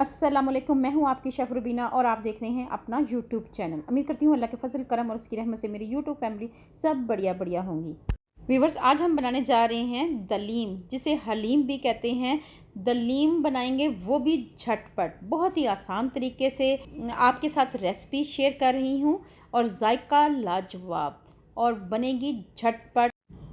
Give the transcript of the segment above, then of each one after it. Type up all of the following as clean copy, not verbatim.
अस्सलामुअलैकुम, मैं हूँ आपकी शेफ़ रुबीना और आप देख रहे हैं अपना यूट्यूब चैनल। उम्मीद करती हूँ अल्लाह के फ़ज़ल करम और उसकी रहमत से मेरी यूट्यूब फैमिली सब बढ़िया बढ़िया होंगी। व्यूवर्स, आज हम बनाने जा रहे हैं दलीम, जिसे हलीम भी कहते हैं। दलीम बनाएंगे वो भी झटपट, बहुत ही आसान तरीके से आपके साथ रेसिपी शेयर कर रही हूँ और जायका लाजवाब और बनेगी झटपट।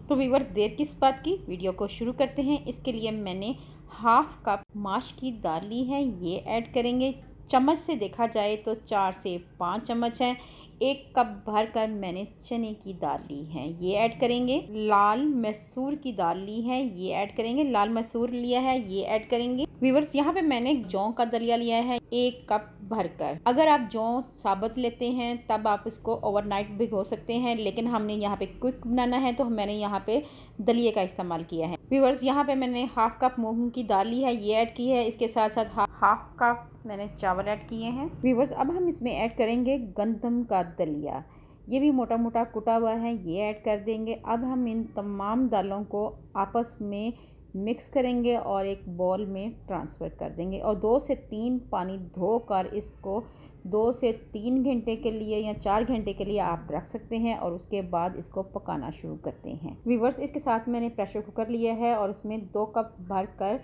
तो व्यूवर, देर किस बात की, वीडियो को शुरू करते हैं। इसके लिए मैंने हाफ कप माश की दाल ली है, ये ऐड करेंगे। चम्मच से देखा जाए तो 4 से 5 चम्मच है। 1 कप भर कर मैंने चने की दाल ली है, ये ऐड करेंगे। लाल मसूर की दाल ली है, ये ऐड करेंगे। लाल मसूर लिया है, ये ऐड करेंगे। व्यूवर्स, यहाँ पे मैंने जौ का दलिया लिया है 1 कप भरकर। अगर आप जौ साबुत लेते हैं तब आप इसको ओवरनाइट भिगो सकते हैं, लेकिन हमने यहाँ पे क्विक बनाना है तो मैंने यहाँ पे दलिये का इस्तेमाल किया है। व्यूवर्स, यहाँ पे मैंने हाफ कप मूंग की दाल ली है, ये ऐड की है। इसके साथ साथ हाफ कप मैंने चावल ऐड किए हैं। व्यूवर्स, अब हम इसमें ऐड करेंगे गंदम का दलिया, ये भी मोटा मोटा कुटा हुआ है, ये ऐड कर देंगे। अब हम इन तमाम दालों को आपस में मिक्स करेंगे और एक बॉल में ट्रांसफ़र कर देंगे और 2 से 3 पानी धोकर इसको 2 से 3 घंटे के लिए या 4 घंटे के लिए आप रख सकते हैं और उसके बाद इसको पकाना शुरू करते हैं। व्यूवर्स, इसके साथ मैंने प्रेशर कुकर लिया है और उसमें 2 कप भर कर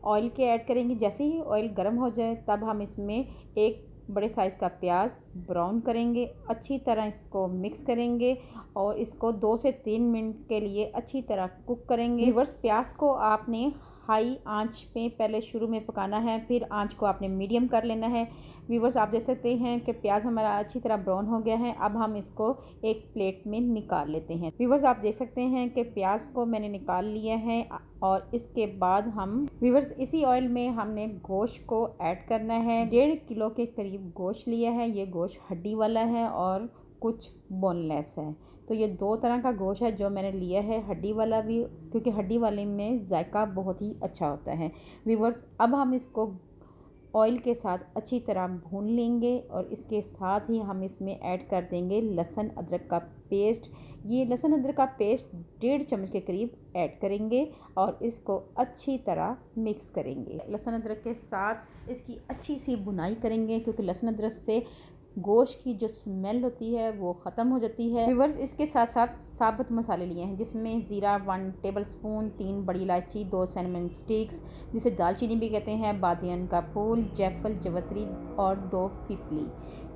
ऑयल के ऐड करेंगे। जैसे ही ऑयल गर्म हो जाए तब हम इसमें एक बड़े साइज़ का प्याज ब्राउन करेंगे, अच्छी तरह इसको मिक्स करेंगे और इसको 2 से 3 मिनट के लिए अच्छी तरह कुक करेंगे। व्यूअर्स, प्याज को आपने हाई आंच पे पहले शुरू में पकाना है, फिर आंच को आपने मीडियम कर लेना है। व्यूअर्स, आप देख सकते हैं कि प्याज हमारा अच्छी तरह ब्राउन हो गया है। अब हम इसको एक प्लेट में निकाल लेते हैं। व्यूअर्स, आप देख सकते हैं कि प्याज को मैंने निकाल लिया है और इसके बाद हम व्यूअर्स इसी ऑयल में हमने गोश्त को ऐड करना है। 1.5 किलो के करीब गोश्त लिया है। ये गोश्त हड्डी वाला है और कुछ बोनलेस है। तो ये 2 तरह का गोश्त है जो मैंने लिया है, हड्डी वाला भी, क्योंकि हड्डी वाले में जायका बहुत ही अच्छा होता है। व्यूअर्स, अब हम इसको ऑयल के साथ अच्छी तरह भून लेंगे और इसके साथ ही हम इसमें ऐड कर देंगे लहसुन अदरक का पेस्ट। ये लहसुन अदरक का पेस्ट 1.5 चम्मच के करीब ऐड करेंगे और इसको अच्छी तरह मिक्स करेंगे। लहसुन अदरक के साथ इसकी अच्छी सी भुनाई करेंगे, क्योंकि लहसुन अदरक से गोश्त की जो स्मेल होती है वो ख़त्म हो जाती है। व्यूअर्स, इसके साथ साथ साबुत मसाले लिए हैं, जिसमें ज़ीरा 1 टेबलस्पून, 3 बड़ी इलायची, 2 सिनेमन स्टिक्स जिसे दालचीनी भी कहते हैं, बादियन का फूल, जायफल, जवित्री और 2 पिपली।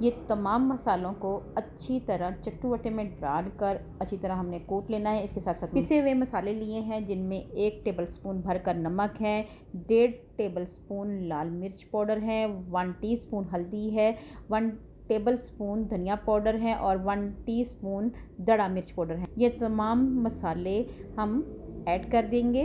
ये तमाम मसालों को अच्छी तरह चट्टू में डालकर अच्छी तरह हमने कूट लेना है। इसके साथ साथ पिसे हुए मसाले लिए हैं, जिनमें 1 टेबलस्पून भरकर नमक है, 1.5 टेबलस्पून लाल मिर्च पाउडर है, 1 टीस्पून हल्दी है, 1 टेबलस्पून धनिया पाउडर है और 1 टीस्पून दड़ा मिर्च पाउडर है। ये तमाम मसाले हम ऐड कर देंगे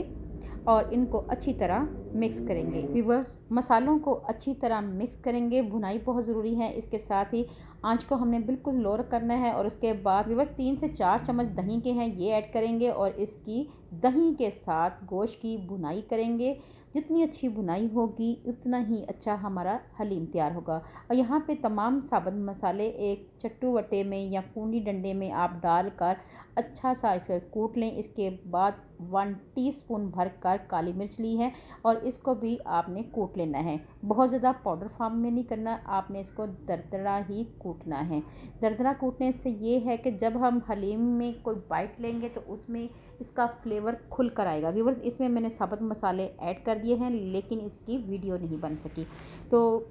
और इनको अच्छी तरह मिक्स करेंगे। व्यूअर्स, मसालों को अच्छी तरह मिक्स करेंगे, भुनाई बहुत ज़रूरी है। इसके साथ ही आंच को हमने बिल्कुल लो करना है और उसके बाद व्यूअर्स 3 से 4 चम्मच दही के हैं, ये ऐड करेंगे और इसकी दही के साथ गोश्त की भुनाई करेंगे। जितनी अच्छी भुनाई होगी उतना ही अच्छा हमारा हलीम तैयार होगा। और यहाँ पे तमाम साबुत मसाले एक चट्टू वटे में या कूंडी डंडे में आप डालकर अच्छा सा इसको कूट लें। इसके बाद 1 टीस्पून भरकर काली मिर्च ली है और इसको भी आपने कूट लेना है। बहुत ज़्यादा पाउडर फॉर्म में नहीं करना, आपने इसको दरदरा ही कूटना है। दरदरा कूटने से ये है कि जब हम हलीम में कोई बाइट लेंगे तो उसमें इसका फ्लेवर खुल कर आएगा। व्यूअर्स, इसमें मैंने साबुत मसाले ऐड कर दिए हैं, लेकिन इसकी वीडियो नहीं बन सकी, तो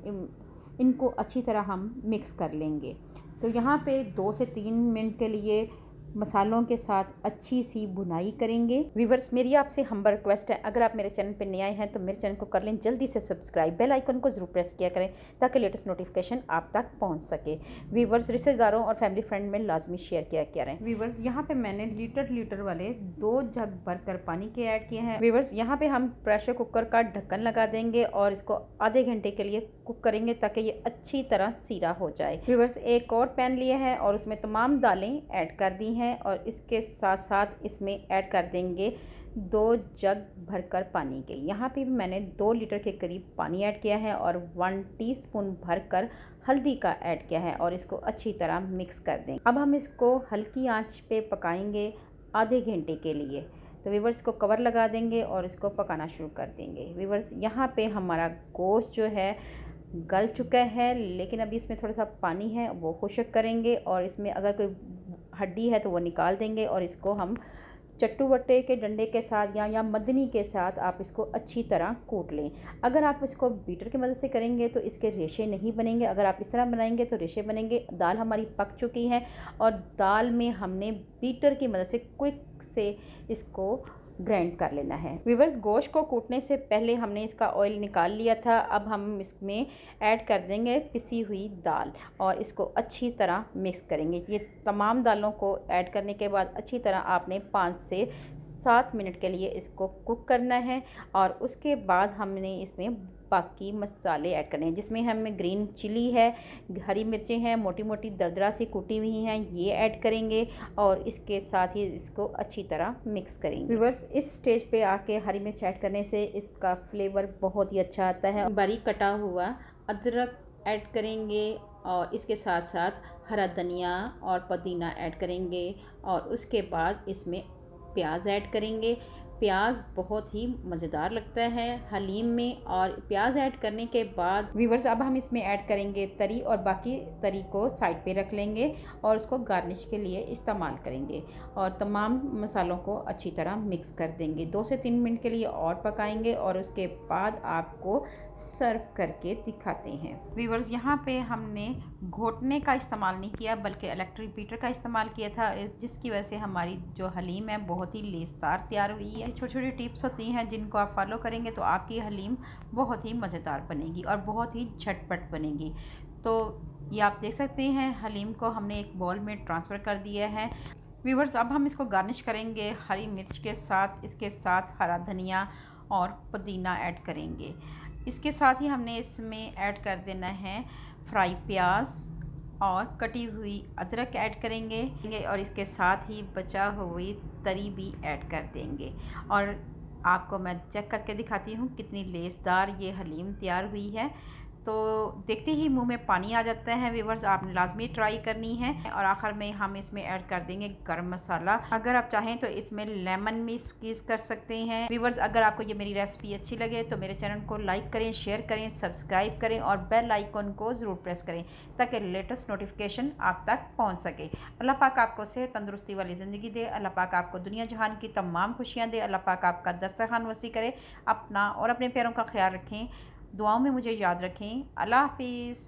इनको अच्छी तरह हम मिक्स कर लेंगे। तो यहाँ पे 2 से 3 मिनट के लिए मसालों के साथ अच्छी सी भुनाई करेंगे। व्यूअर्स, मेरी आपसे हम्बल रिक्वेस्ट है, अगर आप मेरे चैनल पर नए आए हैं तो मेरे चैनल को कर लें जल्दी से सब्सक्राइब, बेल आइकन को ज़रूर प्रेस किया करें ताकि लेटेस्ट नोटिफिकेशन आप तक पहुंच सके। व्यूअर्स, रिश्तेदारों और फैमिली फ्रेंड में लाजमी शेयर किया करें। व्यूअर्स, यहाँ पे मैंने लीटर वाले 2 जग भरकर पानी के ऐड किए हैं। व्यूअर्स, यहाँ पे हम प्रेशर कुकर का ढक्कन लगा देंगे और इसको आधे घंटे के लिए कुक करेंगे ताकि ये अच्छी तरह सीरा हो जाए। व्यूअर्स, एक और पैन लिया है और उसमें तमाम दालें ऐड कर दी हैं और इसके साथ साथ इसमें ऐड कर देंगे 2 जग भरकर पानी के। यहाँ पे भी मैंने 2 लीटर के करीब पानी ऐड किया है और 1 टीस्पून भरकर हल्दी का ऐड किया है और इसको अच्छी तरह मिक्स कर देंगे। अब हम इसको हल्की आंच पे पकाएंगे आधे घंटे के लिए। तो व्यूअर्स, को कवर लगा देंगे और इसको पकाना शुरू कर देंगे। व्यूअर्स, यहाँ पे हमारा गोश्त जो है गल चुका है, लेकिन अभी इसमें थोड़ा सा पानी है, वो खुश्क करेंगे और इसमें अगर कोई हड्डी है तो वो निकाल देंगे और इसको हम चट्टू बट्टे के डंडे के साथ या मदनी के साथ आप इसको अच्छी तरह कूट लें। अगर आप इसको बीटर की मदद से करेंगे तो इसके रेशे नहीं बनेंगे, अगर आप इस तरह बनाएंगे तो रेशे बनेंगे। दाल हमारी पक चुकी है और दाल में हमने बीटर की मदद से क्विक से इसको ग्राइंड कर लेना है। व्यूअर्स, गोश्त को कूटने से पहले हमने इसका ऑयल निकाल लिया था। अब हम इसमें ऐड कर देंगे पिसी हुई दाल और इसको अच्छी तरह मिक्स करेंगे। ये तमाम दालों को ऐड करने के बाद अच्छी तरह आपने 5 से 7 मिनट के लिए इसको कुक करना है और उसके बाद हमने इसमें बाकी मसाले ऐड करने हैं, जिसमें हमें ग्रीन चिली है, हरी मिर्चें हैं, मोटी मोटी दरदरा सी कुटी हुई हैं, ये ऐड करेंगे और इसके साथ ही इसको अच्छी तरह मिक्स करेंगे। व्यूअर्स, इस स्टेज पे आके हरी मिर्च ऐड करने से इसका फ्लेवर बहुत ही अच्छा आता है। बारीक कटा हुआ अदरक ऐड करेंगे और इसके साथ साथ हरा धनिया और पुदीना ऐड करेंगे और उसके बाद इसमें प्याज ऐड करेंगे। प्याज बहुत ही मज़ेदार लगता है हलीम में। और प्याज ऐड करने के बाद व्यूअर्स, अब हम इसमें ऐड करेंगे तरी और बाकी तरी को साइड पे रख लेंगे और उसको गार्निश के लिए इस्तेमाल करेंगे और तमाम मसालों को अच्छी तरह मिक्स कर देंगे। 2 से 3 मिनट के लिए और पकाएंगे और उसके बाद आपको सर्व करके दिखाते हैं। व्यूअर्स, यहाँ पे हमने घोटने का इस्तेमाल नहीं किया बल्कि इलेक्ट्रिक बीटर का इस्तेमाल किया था, जिसकी वजह से हमारी जो हलीम है बहुत ही लेसदार तैयार हुई है। छोटी छोटी टिप्स होती हैं जिनको आप फॉलो करेंगे तो आपकी हलीम बहुत ही मज़ेदार बनेगी और बहुत ही झटपट बनेगी। तो ये आप देख सकते हैं हलीम को हमने एक बॉल में ट्रांसफ़र कर दिया है। व्यूअर्स, अब हम इसको गार्निश करेंगे हरी मिर्च के साथ, इसके साथ हरा धनिया और पुदीना ऐड करेंगे। इसके साथ ही हमने इसमें ऐड कर देना है फ्राई प्याज और कटी हुई अदरक ऐड करेंगे और इसके साथ ही बचा हुई तरी भी ऐड कर देंगे। और आपको मैं चेक करके दिखाती हूँ कितनी लेसदार ये हलीम तैयार हुई है। तो देखते ही मुंह में पानी आ जाता है। व्यूअर्स, आपने लाजमी ट्राई करनी है। और आखिर में हम इसमें ऐड कर देंगे गरम मसाला। अगर आप चाहें तो इसमें लेमन भी स्क्वीज़ कर सकते हैं। व्यूअर्स, अगर आपको ये मेरी रेसिपी अच्छी लगे तो मेरे चैनल को लाइक करें, शेयर करें, सब्सक्राइब करें और बेल आइकन को ज़रूर प्रेस करें ताकि लेटेस्ट नोटिफिकेशन आप तक पहुँच सके। अल्लाह पाक आपको सेहत तंदुरुस्ती वाली ज़िंदगी दे। अल्लाह पाक आपको दुनिया जहान की तमाम खुशियाँ दे। अल्लाह पाक आपका दस्तरखान वसी करे। अपना और अपने प्यारों का ख्याल रखें। दुआओं में मुझे याद रखें। अल्लाह हाफिज़।